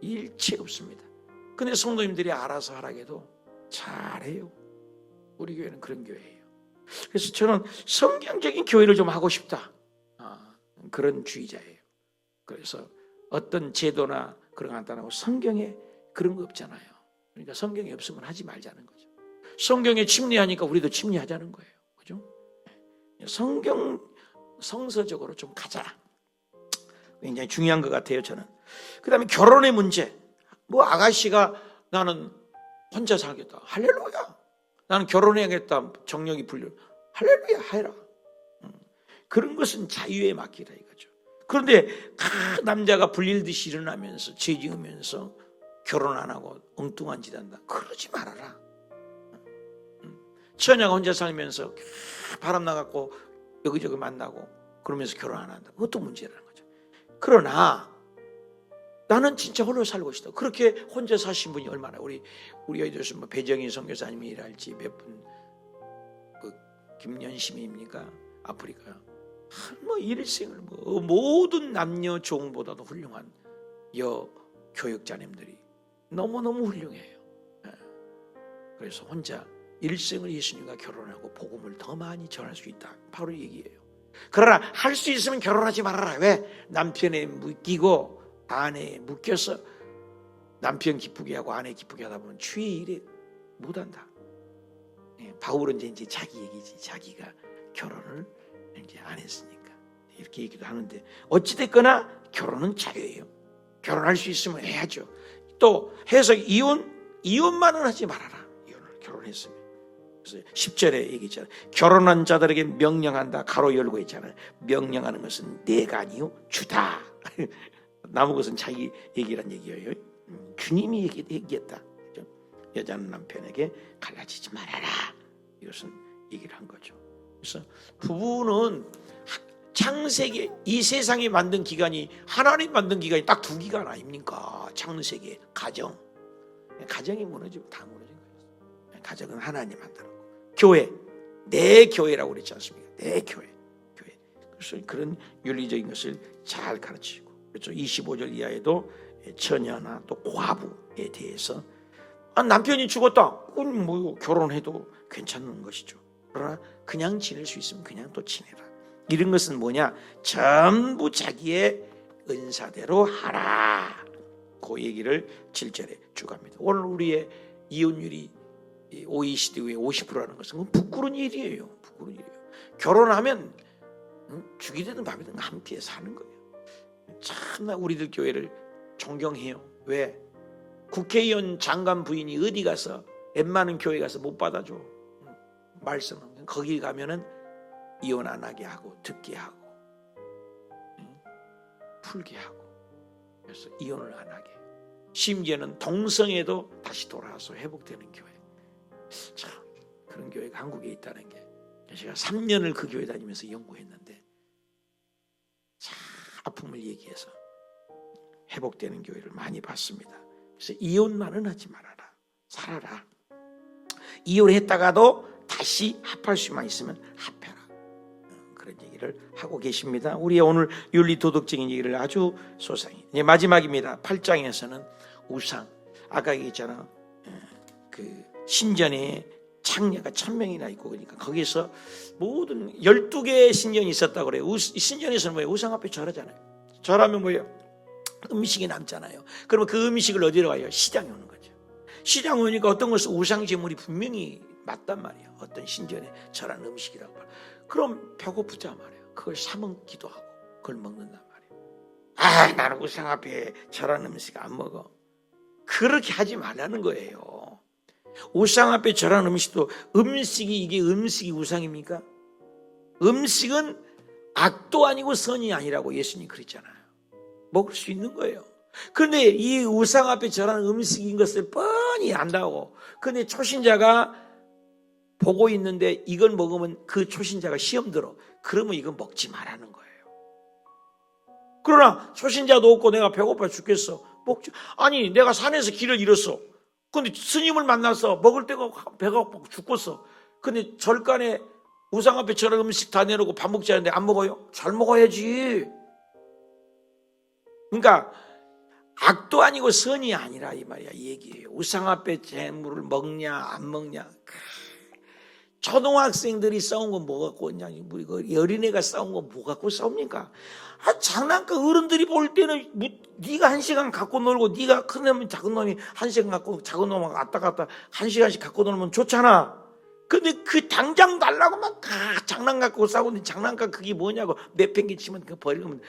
일체 없습니다. 근데 성도님들이 알아서 하라고 해도 잘해요. 우리 교회는 그런 교회예요. 그래서 저는 성경적인 교회를 좀 하고 싶다. 그런 주의자예요. 그래서 어떤 제도나 그런 거 간단하고 성경에 그런 거 없잖아요. 그러니까 성경이 없으면 하지 말자는 거죠. 성경에 침례하니까 우리도 침례하자는 거예요. 그죠? 성서적으로 좀 가자. 굉장히 중요한 것 같아요, 저는. 그 다음에 결혼의 문제. 뭐 아가씨가 나는 혼자 살겠다. 할렐루야. 나는 결혼해야겠다. 정력이 불려. 할렐루야, 해라. 그런 것은 자유에 맡기라 이거죠. 그런데 남자가 불일듯이 일어나면서 죄 지으면서 결혼 안 하고 엉뚱한 짓 한다. 그러지 말아라. 처녀가 혼자 살면서 바람 나갖고 여기저기 만나고 그러면서 결혼 안 한다. 그것도 문제라는 거죠. 그러나 나는 진짜 홀로 살고 싶다. 그렇게 혼자 사신 분이 얼마나 우리 아이들은 뭐 배정희 선교사님이랄지 몇 분, 그 김연심입니까? 아프리카 뭐 일생을 뭐 모든 남녀 종보다도 훌륭한 여 교육자님들이 너무너무 훌륭해요. 그래서 혼자 일생을 예수님과 결혼하고 복음을 더 많이 전할 수 있다. 바로 얘기예요. 그러나 할 수 있으면 결혼하지 말아라. 왜? 남편에 묶이고 아내에 묶여서 남편 기쁘게 하고 아내 기쁘게 하다 보면 주의 일에 못한다. 바울은 이제 자기 얘기지. 자기가 결혼을 이제 안 했으니까 이렇게 얘기도 하는데 어찌됐거나 결혼은 자유예요. 결혼할 수 있으면 해야죠. 또 해서 이혼만은 하지 말아라. 이혼을 결혼했으면. 그래서 10절에 얘기했잖아요. 결혼한 자들에게 명령한다. 가로 열고 있잖아요. 명령하는 것은 내가 아니요 주다. 남은 것은 자기 얘기란 얘기예요. 주님이 얘기했다. 여자는 남편에게 갈라지지 말아라. 이것은 얘기를 한 거죠. 그래서 부부는 창세기 이 세상이 만든 기간이 하나님 만든 기간이 딱 2기간 아닙니까? 창세기 가정이 무너지면 다 무너진 거예요. 가정은 하나님 만들었고 교회 내 교회라고 그랬지 않습니까? 내 교회. 그래서 그런 윤리적인 것을 잘 가르치고 그렇죠. 25절 이하에도 처녀나 또 과부에 대해서 남편이 죽었다. 그건 뭐 결혼해도 괜찮은 것이죠. 그러나 그냥 지낼 수 있으면 그냥 또 지내라. 이런 것은 뭐냐? 전부 자기의 은사대로 하라. 그 얘기를 7절에 주갑니다. 오늘 우리의 이혼율이 OECD의 50%라는 것은 부끄러운 일이에요. 부끄러운 일이에요. 결혼하면 죽이 되든 밥이 되든 함께 사는 거예요. 참나 우리들 교회를 존경해요. 왜? 국회의원 장관 부인이 어디 가서 웬만한 교회 가서 못 받아줘. 말씀은 거기 가면은 이혼 안 하게 하고 듣게 하고 풀게 하고 그래서 이혼을 안 하게 심지어는 동성애도 다시 돌아와서 회복되는 교회. 참 그런 교회가 한국에 있다는 게 제가 3년을 그 교회 다니면서 연구했는데 참 아픔을 얘기해서 회복되는 교회를 많이 봤습니다. 그래서 이혼만은 하지 말아라. 살아라. 이혼했다가도 다시 합할 수만 있으면 합해라. 그런 얘기를 하고 계십니다. 우리의 오늘 윤리도덕적인 얘기를 아주 소상히 이제 마지막입니다. 8장에서는 우상 아까 얘기했잖아. 그 신전에 창녀가 1000명이나 있고 그러니까 거기서 모든 12개의 신전이 있었다고 그래요. 신전에서는 뭐예요? 우상 앞에 절하잖아요. 절하면 뭐예요? 음식이 남잖아요. 그러면 그 음식을 어디로 가요? 시장에 오는 거죠. 시장 오니까 어떤 것은 우상 제물이 분명히 맞단 말이에요. 어떤 신전에 절한 음식이라고 말해요. 그럼 배고프단 말이에요. 그걸 사 먹기도 하고 그걸 먹는단 말이에요. 나는 우상 앞에 절한 음식 안 먹어. 그렇게 하지 말라는 거예요. 우상 앞에 절한 음식도 이게 음식이 우상입니까? 음식은 악도 아니고 선이 아니라고 예수님이 그랬잖아요. 먹을 수 있는 거예요. 그런데 이 우상 앞에 절하는 음식인 것을 뻔히 안다고. 그런데 초신자가 보고 있는데 이걸 먹으면 그 초신자가 시험 들어. 그러면 이건 먹지 말라는 거예요. 그러나 초신자도 없고 내가 배고파 죽겠어. 먹지. 아니 내가 산에서 길을 잃었어. 근데 스님을 만나서 먹을 데가 배가 고파 죽겠어. 근데 절간에 우상 앞에 저런 음식 다 내놓고 밥 먹지 않는데 안 먹어요? 잘 먹어야지. 그러니까 악도 아니고 선이 아니라 이 말이야. 이 얘기예요. 우상 앞에 재물을 먹냐 안 먹냐. 초등학생들이 싸운 건 뭐 갖고 있냐? 우리 그 어린애가 싸운 건 뭐 갖고 싸웁니까? 장난감 어른들이 볼 때는 네가 1시간 갖고 놀고 네가 큰 놈이 작은 놈이 1시간 갖고 작은 놈하고 왔다 갔다 1시간씩 갖고 놀면 좋잖아. 근데 그 당장 달라고 막 장난 갖고 싸우는데 장난감 그게 뭐냐고 내팽개 치면 그 버리면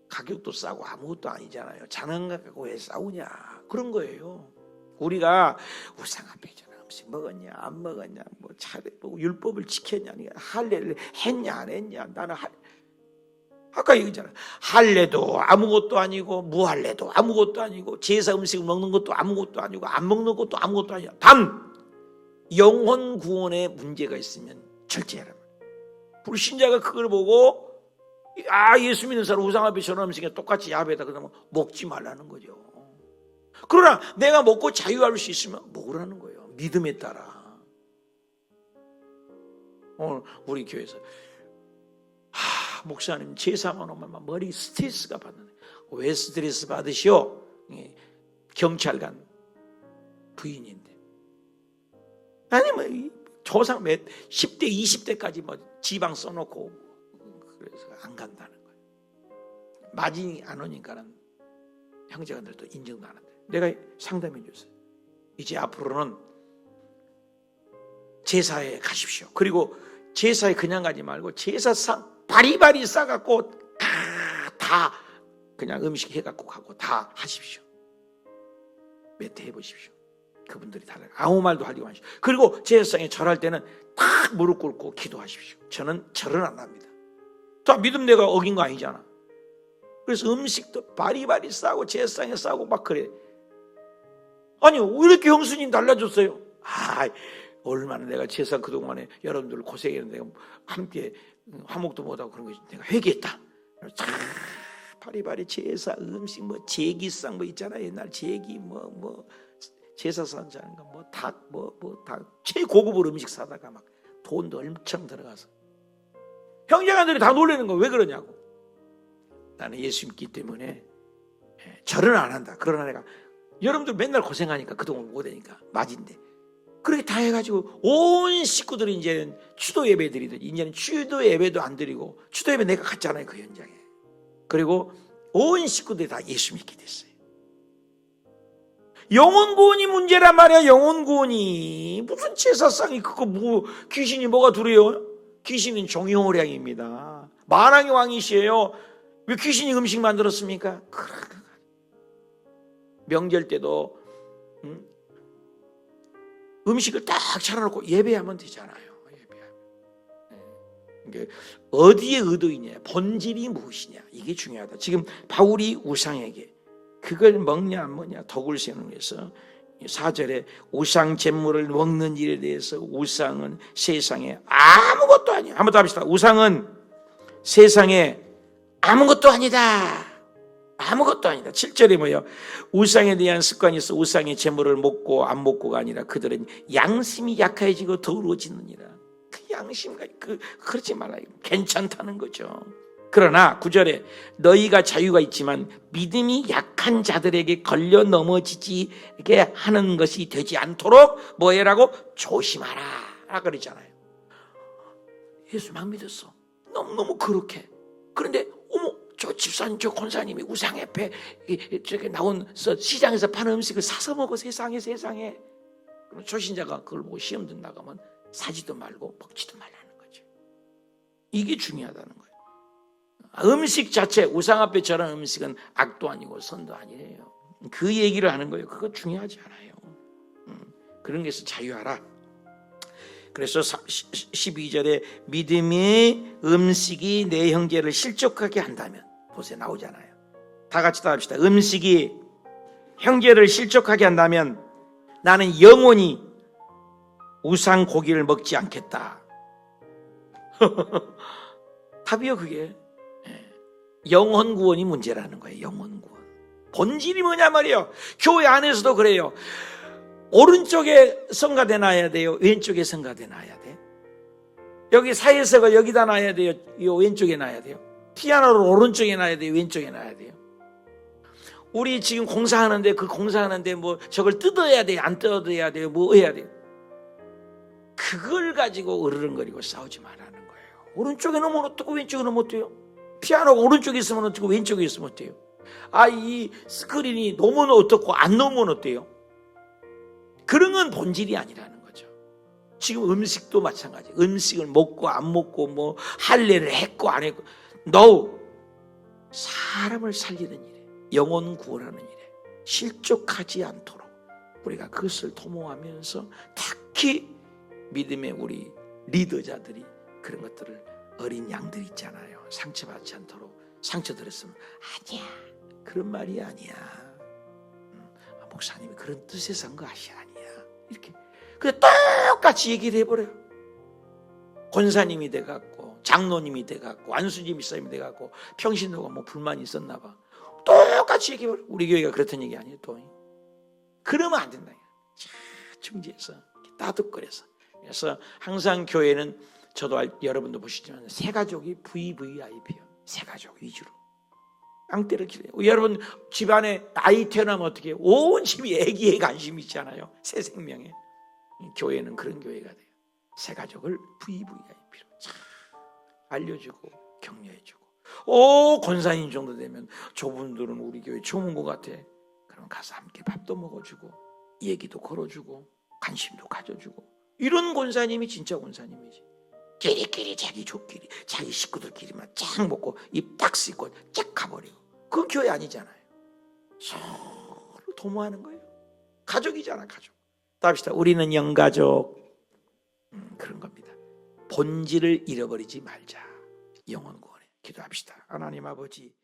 가격도 싸고 아무것도 아니잖아요. 장난감 갖고 왜 싸우냐 그런 거예요. 우리가 우상 앞에 음식 먹었냐 안 먹었냐 뭐 차례 뭐 율법을 지켰냐 할례를 했냐 안 했냐 나는 아까 얘기했잖아. 할례도 아무것도 아니고 무할례도 아무것도 아니고 제사 음식을 먹는 것도 아무것도 아니고 안 먹는 것도 아무것도 아니야. 단 영혼 구원에 문제가 있으면 절제하라. 불신자가 그걸 보고 예수 믿는 사람 우상 앞에 저런 음식에 똑같이 야배다 그러면 먹지 말라는 거죠. 그러나 내가 먹고 자유할 수 있으면 먹으라는 거예요. 믿음에 따라. 오늘 우리 교회에서 목사님 제사만 오면 머리 스트레스가 받는데 왜 스트레스 받으시오? 경찰관 부인인데 아니 뭐 조상 10대 20대까지 뭐 지방 써놓고 그래서 안 간다는 거예요. 마진이 안 오니까는 형제간들도 인정도 안 한대. 내가 상담해 줬어요. 이제 앞으로는 제사에 가십시오. 그리고 제사에 그냥 가지 말고 제사상 바리바리 싸갖고 다 그냥 음식 해갖고 가고 다 하십시오. 몇 회 해보십시오. 그분들이 달라요. 아무 말도 하지 마십시오. 그리고 제사상에 절할 때는 딱 무릎 꿇고 기도하십시오. 저는 절은 안 합니다. 다 믿음 내가 어긴 거 아니잖아. 그래서 음식도 바리바리 싸고 제사상에 싸고 막 그래. 아니 왜 이렇게 형수님 달라졌어요? 얼마나 내가 제사 그동안에 여러분들 고생했는데 함께 화목도 못하고 그런 거 내가 회개했다. 바리바리 제사 음식 뭐 제기상 뭐 있잖아. 옛날 제기 뭐 제사상 자는 거 뭐 닭 뭐 닭 최고급으로 음식 사다가 막 돈도 엄청 들어가서 형제간들이 다 놀라는 거 왜 그러냐고. 나는 예수 믿기 때문에 절은 안 한다. 그러나 내가 여러분들 맨날 고생하니까 그동안 못하니까 맞인데 그렇게 다 해가지고 온 식구들이 이제는 추도 예배 드리듯 이제는 추도 예배도 안 드리고 추도 예배 내가 갔잖아요. 그 현장에. 그리고 온 식구들이 다 예수 믿게 됐어요. 영혼 구원이 문제란 말이야. 영혼 구원이 무슨 제사상이 그거 뭐 귀신이 뭐가 두려워요? 귀신은 종이호량입니다. 만왕의 왕이시에요. 왜 귀신이 음식 만들었습니까? 명절 때도 음식을 딱 차려놓고 예배하면 되잖아요. 예배하면. 어디에 의도이냐, 본질이 무엇이냐 이게 중요하다. 지금 바울이 우상에게 그걸 먹냐 안 먹냐 덕을 세우는 위해서 4절에 우상 제물을 먹는 일에 대해서 우상은 세상에 아무것도 아니야. 한번 더 합시다. 우상은 세상에 아무것도 아니다. 아무것도 아니다. 7절에 뭐예요? 우상에 대한 습관이 있어 우상의 제물을 먹고 안 먹고가 아니라 그들은 양심이 약해지고 더러워지느니라. 그 양심과 그러지 말라. 괜찮다는 거죠. 그러나 9절에 너희가 자유가 있지만 믿음이 약한 자들에게 걸려 넘어지게 하는 것이 되지 않도록 뭐해라고? 조심하라 그러잖아요. 예수 막 믿었어. 너무너무 그렇게. 그런데 어머 저 집사님 저 권사님이 우상 앞에 저렇게 나온서 시장에서 파는 음식을 사서 먹어. 세상에. 그럼 초신자가 그걸 보고 시험 든 나가면 사지도 말고 먹지도 말라는 거죠. 이게 중요하다는 거예요. 음식 자체 우상 앞에 저런 음식은 악도 아니고 선도 아니에요. 그 얘기를 하는 거예요. 그거 중요하지 않아요. 그런 게서 자유하라. 그래서 12절에 믿음의 음식이 내 형제를 실족하게 한다면 보세요. 나오잖아요. 다 같이 따라합시다. 음식이 형제를 실족하게 한다면 나는 영원히 우상 고기를 먹지 않겠다. 답이요 그게. 영혼 구원이 문제라는 거예요. 영혼 구원. 본질이 뭐냐 말이에요. 교회 안에서도 그래요. 오른쪽에 성가대 놔야 돼요? 왼쪽에 성가대 놔야 돼? 여기 사회석을 여기다 놔야 돼요? 이 왼쪽에 놔야 돼요? 피아노를 오른쪽에 놔야 돼요? 왼쪽에 놔야 돼요? 우리 지금 공사하는데 그 공사하는데 뭐 저걸 뜯어야 돼요? 안 뜯어야 돼요? 뭐 해야 돼요? 그 그걸 가지고 으르렁거리고 싸우지 말라는 거예요. 오른쪽에 놓으면 어떻고 왼쪽에 놓으면 어때요? 피아노가 오른쪽에 있으면 어떻고 왼쪽에 있으면 어때요? 이 스크린이 놓으면 어떻고 안 놓으면 어때요? 그런 건 본질이 아니라는 거죠. 지금 음식도 마찬가지. 음식을 먹고 안 먹고 뭐 할례를 했고 안 했고, no. 사람을 살리는 일에, 영혼 구원하는 일에 실족하지 않도록 우리가 그것을 도모하면서, 특히 믿음의 우리 리더자들이 그런 것들을, 어린 양들 있잖아요. 상처받지 않도록, 상처 들었으면 아니야, 그런 말이 아니야, 목사님이 그런 뜻에서 한 것이 아니야, 이렇게 그냥 똑같이 얘기를 해버려요. 권사님이 돼갖고 장로님이 돼갖고 안수지 미사님이 돼갖고 평신도가 뭐 불만이 있었나 봐, 똑같이 얘기해버려. 우리 교회가 그렇다는 얘기 아니에요. 또 그러면 안 된다. 중지해서 따뜻거려서. 그래서 항상 교회는, 저도 여러분도 보시지만 새 가족이 VVIP요. 새 가족 위주로 깡대를 기려요. 여러분 집안에 아이 태어나면 어떻게 해요? 온 집이 애기에 관심이 있잖아요. 새 생명에. 교회는 그런 교회가 돼요. 새 가족을 VVIP로 잘 알려주고 격려해주고, 권사님 정도 되면 저분들은 우리 교회 처음 온 것 같아, 그럼 가서 함께 밥도 먹어주고 얘기도 걸어주고 관심도 가져주고, 이런 권사님이 진짜 권사님이지. 끼리끼리 자기 족끼리 자기 식구들끼리만 쫙 먹고 입 딱 씻고 쫙 가버리고, 그건 교회 아니잖아요. 서로 도모하는 거예요. 가족이잖아, 가족. 또 합시다. 우리는 영가족. 그런 겁니다. 본질을 잃어버리지 말자. 영혼 구원에 기도합시다. 하나님 아버지,